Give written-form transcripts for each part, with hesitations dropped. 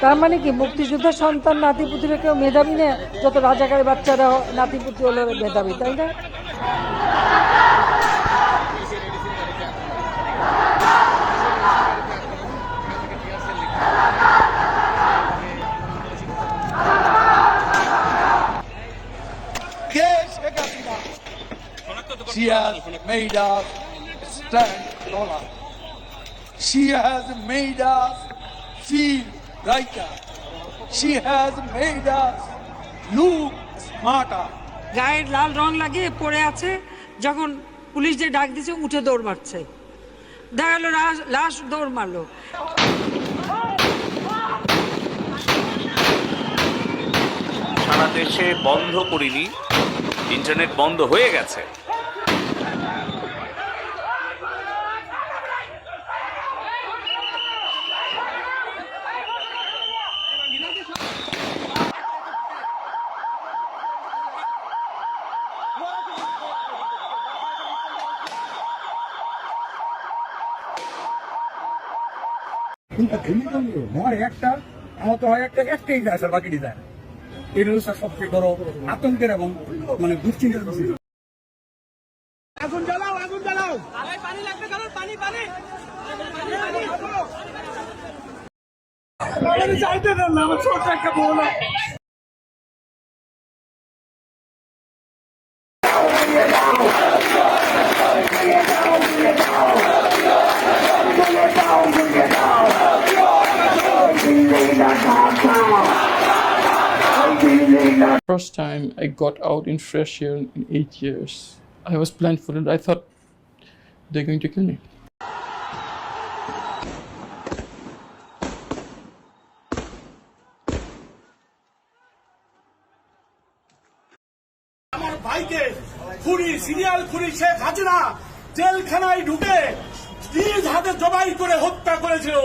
তার মানে কি মুক্তিযোদ্ধার সন্তান নাতিপুতিরা কেউ মেধাবী না, যত রাজাকারের বাচ্চারা নাতিপুতি হলো মেধাবী, তাই না? She has made us stand taller. She has made us feel brighter. She has made us look smarter. গায়ের লাল রং লাগিয়ে পড়ে আছে, যখন পুলিশ যে ডাক দিচ্ছে উঠে দৌড় মারছে, দেখা গেল লাশ দৌড় মারলো। সারা দেশে বন্ধ করিনি, ইন্টারনেট বন্ধ হয়ে গেছে। একটা আমার তো হয় একটাই যায় স্যার, বাকি ডিজাইন এটা হচ্ছে সবচেয়ে বড় আতঙ্কের এবং মানে দুশ্চিন্তার বিষয়। আগুন জ্বালাও, আগুন জ্বালাও, পানি লাগবে, পানি পানি চাইতে দেন না, আমার ছোট একটা বউ। First time I got out in fresh air in 8 years. I was blindfolded. I thought they're going to kill me. আমার ভাইকে খুনি, সিরিয়াল খুনি শেখ হাসিনা জেলখানায় ঢুকে নিজ হাতে জবাই করে হত্যা করেছিল।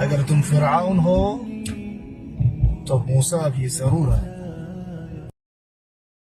अगर तुम फिरआउन हो तो मूसा भी जरूर है।